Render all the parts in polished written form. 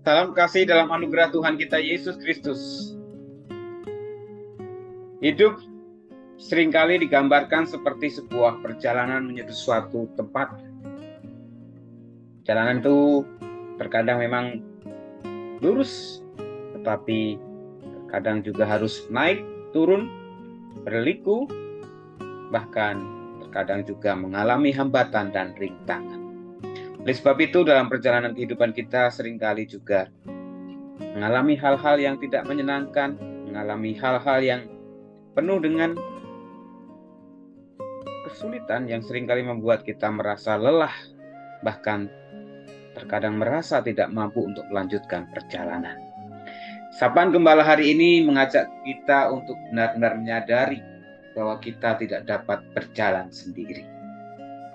Salam kasih dalam anugerah Tuhan kita Yesus Kristus. Hidup seringkali digambarkan seperti sebuah perjalanan menuju suatu tempat. Perjalanan itu terkadang memang lurus, tetapi terkadang juga harus naik, turun, berliku, bahkan terkadang juga mengalami hambatan dan rintangan. Oleh sebab itu, dalam perjalanan kehidupan kita seringkali juga mengalami hal-hal yang tidak menyenangkan, mengalami hal-hal yang penuh dengan kesulitan yang seringkali membuat kita merasa lelah, bahkan terkadang merasa tidak mampu untuk melanjutkan perjalanan. Sapaan Gembala hari ini mengajak kita untuk benar-benar menyadari bahwa kita tidak dapat berjalan sendiri.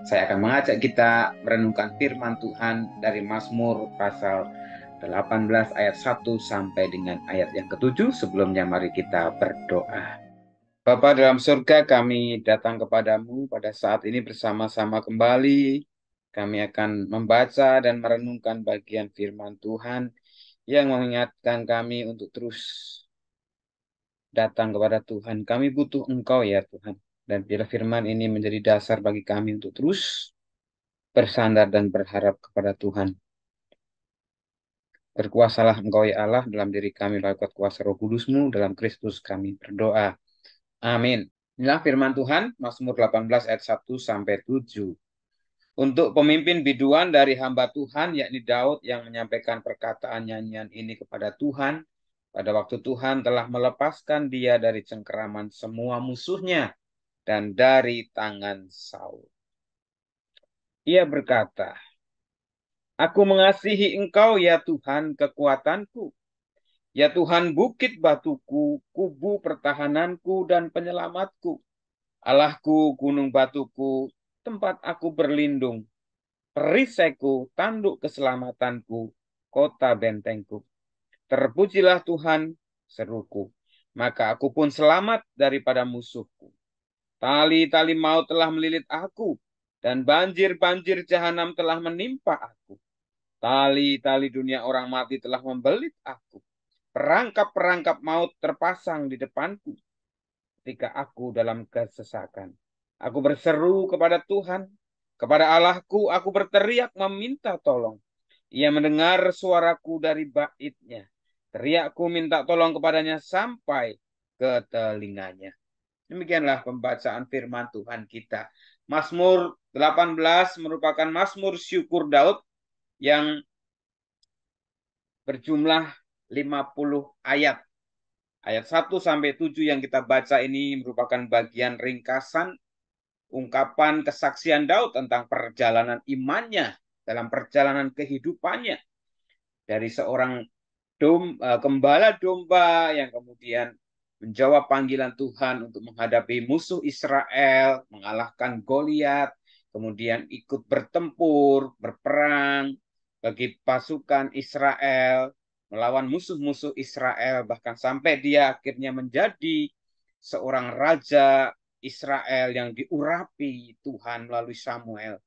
Saya akan mengajak kita merenungkan firman Tuhan dari Mazmur pasal 18 ayat 1 sampai dengan ayat yang ke-7. Sebelumnya mari kita berdoa. Bapa dalam surga, kami datang kepadamu pada saat ini bersama-sama kembali. Kami akan membaca dan merenungkan bagian firman Tuhan yang mengingatkan kami untuk terus datang kepada Tuhan. Kami butuh Engkau ya Tuhan. Dan bila firman ini menjadi dasar bagi kami untuk terus bersandar dan berharap kepada Tuhan. Berkuasalah Engkau ya Allah dalam diri kami lewat kuasa Roh Kudus-Mu, dalam Kristus kami berdoa. Amin. Inilah firman Tuhan, Mazmur 18 ayat 1 sampai 7. Untuk pemimpin biduan dari hamba Tuhan, yakni Daud, yang menyampaikan perkataan nyanyian ini kepada Tuhan, pada waktu Tuhan telah melepaskan dia dari cengkeraman semua musuhnya dan dari tangan Saul. Ia berkata, "Aku mengasihi Engkau ya Tuhan, kekuatanku. Ya Tuhan, bukit batuku, kubu pertahananku dan penyelamatku. Allahku, gunung batuku, tempat aku berlindung. Perisaiku, tanduk keselamatanku, kota bentengku. Terpujilah Tuhan, seruku. Maka aku pun selamat daripada musuhku. Tali-tali maut telah melilit aku, dan banjir-banjir jahanam telah menimpa aku. Tali-tali dunia orang mati telah membelit aku. Perangkap-perangkap maut terpasang di depanku. Ketika aku dalam kesesakan, aku berseru kepada Tuhan, kepada Allahku aku berteriak meminta tolong. Ia mendengar suaraku dari baitnya. Teriakku minta tolong kepadanya sampai ke telinganya. Demikianlah pembacaan firman Tuhan kita. Mazmur 18 merupakan mazmur syukur Daud yang berjumlah 50 ayat. Ayat 1 sampai 7 yang kita baca ini merupakan bagian ringkasan ungkapan kesaksian Daud tentang perjalanan imannya dalam perjalanan kehidupannya. Dari seorang gembala domba yang kemudian menjawab panggilan Tuhan untuk menghadapi musuh Israel, mengalahkan Goliat, kemudian ikut bertempur, berperang bagi pasukan Israel, melawan musuh-musuh Israel, bahkan sampai dia akhirnya menjadi seorang raja Israel yang diurapi Tuhan melalui Samuel.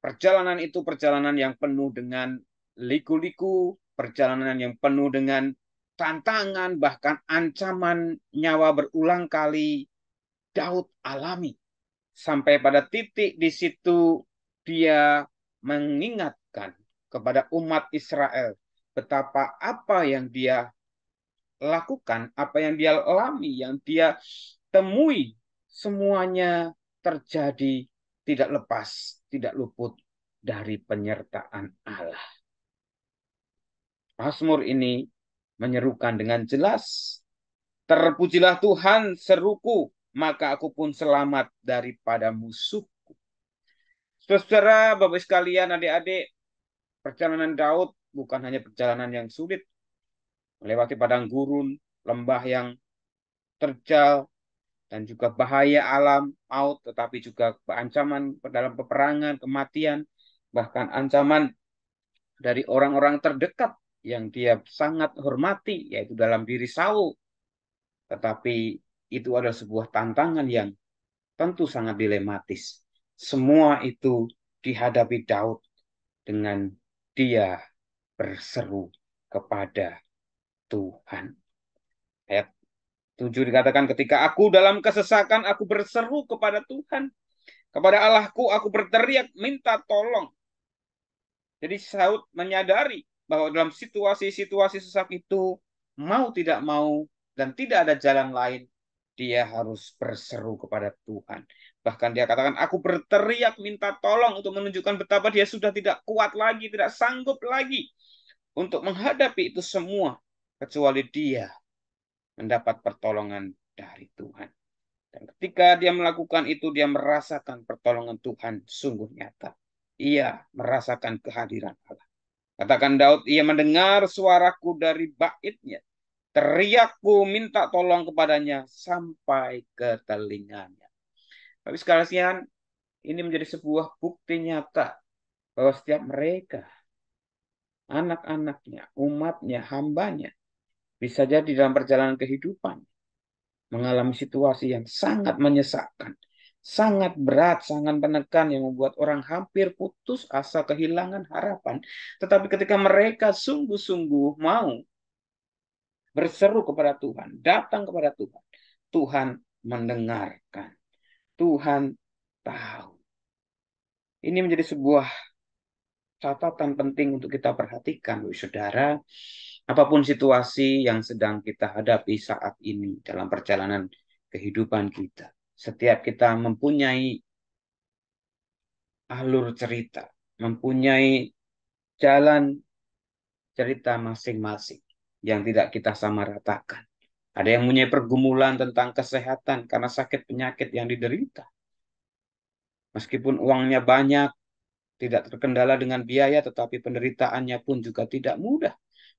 Perjalanan itu perjalanan yang penuh dengan liku-liku, perjalanan yang penuh dengan tantangan, bahkan ancaman nyawa berulang kali Daud alami. Sampai pada titik di situ dia mengingatkan kepada umat Israel betapa apa yang dia lakukan, apa yang dia alami, yang dia temui, semuanya terjadi tidak lepas, tidak luput dari penyertaan Allah. Mazmur ini menyerukan dengan jelas, terpujilah Tuhan, seruku, maka aku pun selamat daripada musuhku. Saudara, Bapak sekalian, adik-adik, perjalanan Daud bukan hanya perjalanan yang sulit, melewati padang gurun, lembah yang terjal, dan juga bahaya alam, maut, tetapi juga ancaman dalam peperangan, kematian, bahkan ancaman dari orang-orang terdekat yang dia sangat hormati, yaitu dalam diri Saul. Tetapi itu adalah sebuah tantangan yang tentu sangat dilematis. Semua itu dihadapi Daud dengan dia berseru kepada Tuhan. Ayat 7 dikatakan, ketika aku dalam kesesakan, aku berseru kepada Tuhan. Kepada Allahku, aku berteriak minta tolong. Jadi Saud menyadari bahwa dalam situasi-situasi sesak itu, mau tidak mau, dan tidak ada jalan lain, dia harus berseru kepada Tuhan. Bahkan dia katakan, aku berteriak minta tolong untuk menunjukkan betapa dia sudah tidak kuat lagi, tidak sanggup lagi untuk menghadapi itu semua, kecuali dia mendapat pertolongan dari Tuhan. Dan ketika dia melakukan itu, dia merasakan pertolongan Tuhan sungguh nyata. Ia merasakan kehadiran Allah. Katakan Daud, ia mendengar suaraku dari baitnya. Teriakku minta tolong kepadanya sampai ke telinganya. Tapi sekalian, ini menjadi sebuah bukti nyata bahwa setiap mereka, anak-anaknya, umatnya, hambanya, bisa jadi dalam perjalanan kehidupan mengalami situasi yang sangat menyesakkan, sangat berat, sangat menekan yang membuat orang hampir putus asa, kehilangan harapan. Tetapi ketika mereka sungguh-sungguh mau berseru kepada Tuhan, datang kepada Tuhan, Tuhan mendengarkan, Tuhan tahu. Ini menjadi sebuah catatan penting untuk kita perhatikan, saudara. Apapun situasi yang sedang kita hadapi saat ini dalam perjalanan kehidupan kita, setiap kita mempunyai alur cerita, mempunyai jalan cerita masing-masing yang tidak kita samaratakan. Ada yang mempunyai pergumulan tentang kesehatan karena sakit penyakit yang diderita. Meskipun uangnya banyak, tidak terkendala dengan biaya, tetapi penderitaannya pun juga tidak mudah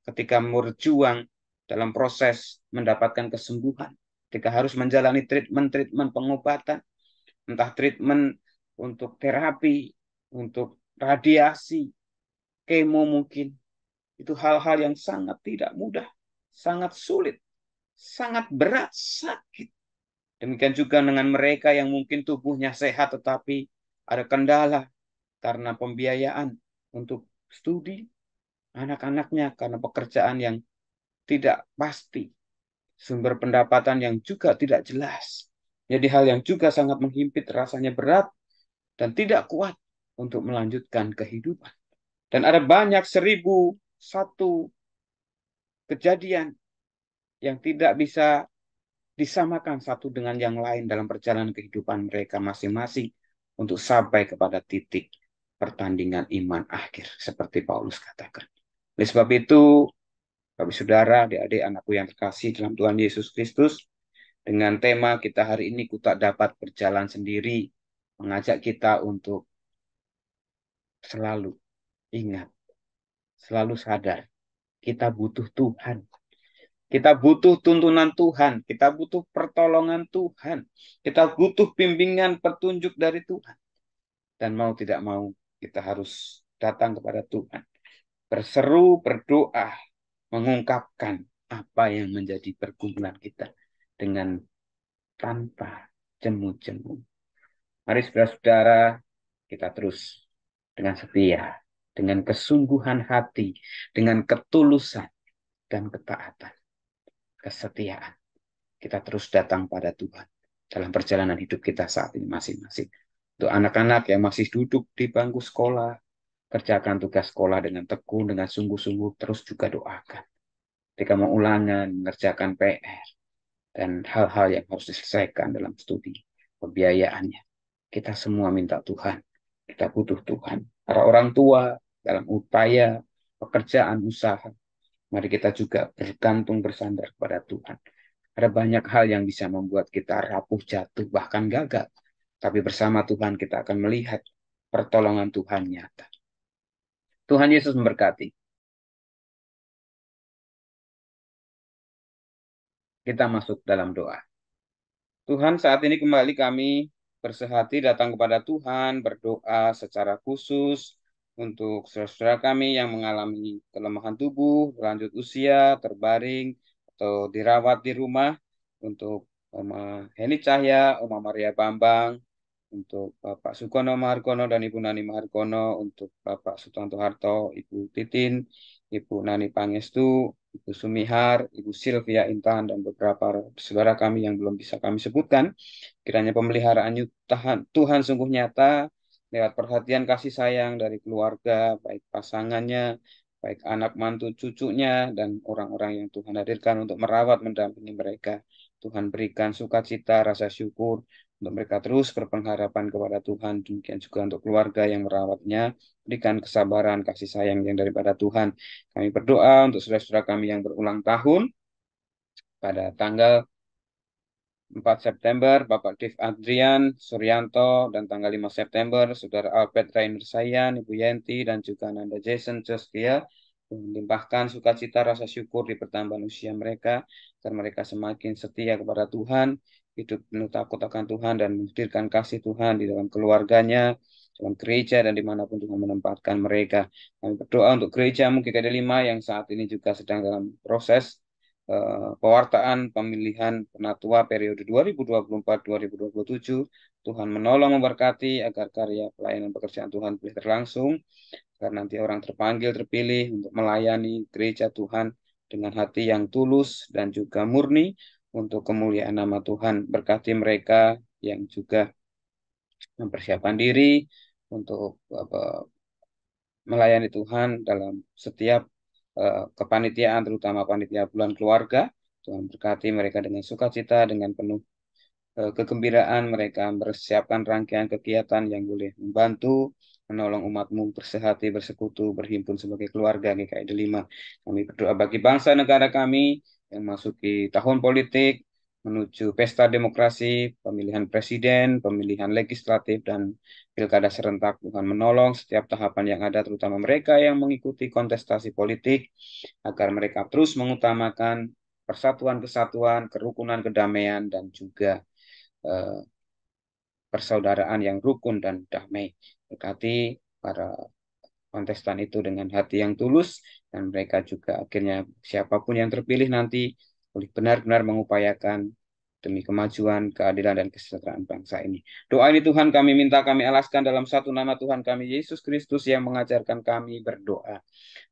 ketika berjuang dalam proses mendapatkan kesembuhan. Ketika harus menjalani treatment pengobatan, entah treatment untuk terapi, untuk radiasi, kemo mungkin. Itu hal-hal yang sangat tidak mudah, sangat sulit, sangat berat, sakit. Demikian juga dengan mereka yang mungkin tubuhnya sehat tetapi ada kendala karena pembiayaan untuk studi anak-anaknya, karena pekerjaan yang tidak pasti, sumber pendapatan yang juga tidak jelas. Jadi hal yang juga sangat menghimpit, rasanya berat dan tidak kuat untuk melanjutkan kehidupan. Dan ada banyak 1001 kejadian yang tidak bisa disamakan satu dengan yang lain dalam perjalanan kehidupan mereka masing-masing untuk sampai kepada titik pertandingan iman akhir, seperti Paulus katakan. Oleh sebab itu, Bapak Saudara, adik-adik, anakku yang terkasih dalam Tuhan Yesus Kristus, dengan tema kita hari ini, ku tak dapat berjalan sendiri, mengajak kita untuk selalu ingat, selalu sadar, kita butuh Tuhan. Kita butuh tuntunan Tuhan, kita butuh pertolongan Tuhan, kita butuh bimbingan petunjuk dari Tuhan. Dan mau tidak mau, kita harus datang kepada Tuhan. Berseru, berdoa, mengungkapkan apa yang menjadi pergumulan kita dengan tanpa jemu-jemu. Mari saudara-saudara, kita terus dengan setia, dengan kesungguhan hati, dengan ketulusan dan ketaatan, kesetiaan. Kita terus datang pada Tuhan dalam perjalanan hidup kita saat ini masing-masing. Untuk anak-anak yang masih duduk di bangku sekolah, kerjakan tugas sekolah dengan tekun, dengan sungguh-sungguh, terus juga doakan. Ketika mau ulangan, mengerjakan PR, dan hal-hal yang harus diselesaikan dalam studi, pembiayaannya. Kita semua minta Tuhan, kita butuh Tuhan. Para orang tua dalam upaya pekerjaan usaha, mari kita juga bergantung bersandar kepada Tuhan. Ada banyak hal yang bisa membuat kita rapuh, jatuh, bahkan gagal. Tapi bersama Tuhan kita akan melihat pertolongan Tuhan nyata. Tuhan Yesus memberkati. Kita masuk dalam doa. Tuhan, saat ini kembali kami bersehati datang kepada Tuhan, berdoa secara khusus untuk saudara-saudara kami yang mengalami kelemahan tubuh, lanjut usia, terbaring, atau dirawat di rumah, untuk Oma Heni Cahya, Oma Maria Bambang, untuk Bapak Sukono Mahargono dan Ibu Nani Mahargono, untuk Bapak Sutanto Harto, Ibu Titin, Ibu Nani Pangestu, Ibu Sumihar, Ibu Sylvia Intan, dan beberapa saudara kami yang belum bisa kami sebutkan. Kiranya pemeliharaan Tuhan sungguh nyata lewat perhatian kasih sayang dari keluarga, baik pasangannya, baik anak mantu cucunya, dan orang-orang yang Tuhan hadirkan untuk merawat mendampingi mereka. Tuhan berikan sukacita, rasa syukur untuk mereka terus berpengharapan kepada Tuhan. Demikian juga untuk keluarga yang merawatnya, berikan kesabaran, kasih sayang yang daripada Tuhan. Kami berdoa untuk saudara-saudara kami yang berulang tahun pada tanggal 4 September, Bapak Dev Adrian Suryanto, dan tanggal 5 September, Saudara Albert Rainer Sayan, Ibu Yenti, dan juga Nanda Jason Joskia, melimpahkan sukacita rasa syukur di pertambahan usia mereka, agar mereka semakin setia kepada Tuhan, hidup penuh takut akan Tuhan, dan menghadirkan kasih Tuhan di dalam keluarganya, dalam gereja, dan dimanapun Tuhan menempatkan mereka. Kami berdoa untuk gereja GKD 5 yang saat ini juga sedang dalam proses pewartaan pemilihan penatua periode 2024-2027. Tuhan menolong memberkati agar karya pelayanan pekerjaan Tuhan boleh berlangsung, agar nanti orang terpanggil, terpilih untuk melayani gereja Tuhan dengan hati yang tulus dan juga murni untuk kemuliaan nama Tuhan. Berkati mereka yang juga mempersiapkan diri untuk melayani Tuhan dalam setiap kepanitiaan, terutama panitia bulan keluarga. Tuhan berkati mereka dengan sukacita, dengan penuh kegembiraan mereka mempersiapkan rangkaian kegiatan yang boleh membantu menolong umatmu bersehati, bersekutu, berhimpun sebagai keluarga GKI 5. Kami berdoa bagi bangsa negara kami yang masuki tahun politik, menuju pesta demokrasi, pemilihan presiden, pemilihan legislatif, dan pilkada serentak. Tuhan menolong setiap tahapan yang ada, terutama mereka yang mengikuti kontestasi politik, agar mereka terus mengutamakan persatuan, kesatuan, kerukunan, kedamaian, dan juga eh, persaudaraan yang rukun dan damai. Berkati para kontestan itu dengan hati yang tulus, dan mereka juga akhirnya siapapun yang terpilih nanti boleh benar-benar mengupayakan demi kemajuan, keadilan, dan kesejahteraan bangsa ini. Doa ini Tuhan kami minta, kami alaskan dalam satu nama Tuhan kami, Yesus Kristus, yang mengajarkan kami berdoa.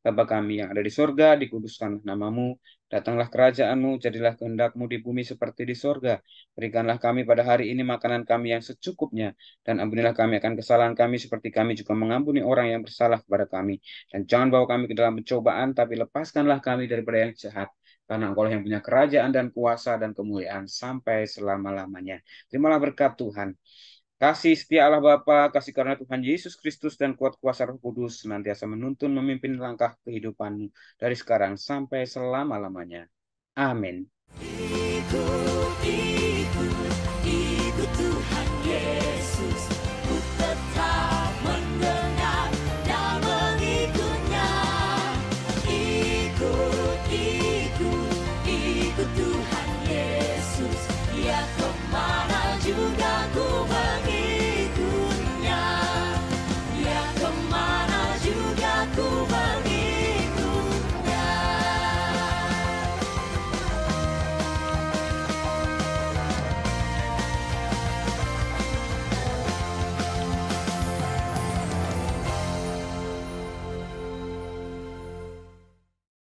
Bapa kami yang ada di sorga, dikuduskanlah namamu, datanglah kerajaanmu, jadilah kehendakmu di bumi seperti di sorga. Berikanlah kami pada hari ini makanan kami yang secukupnya, dan ampunilah kami akan kesalahan kami seperti kami juga mengampuni orang yang bersalah kepada kami. Dan jangan bawa kami ke dalam pencobaan, tapi lepaskanlah kami daripada yang jahat. Karena Engkau yang punya kerajaan dan kuasa dan kemuliaan sampai selama-lamanya. Terimalah berkat Tuhan. Kasih setia Allah Bapa, kasih karunia Tuhan Yesus Kristus, dan kuat kuasa Roh Kudus senantiasa menuntun memimpin langkah kehidupanmu dari sekarang sampai selama-lamanya. Amin.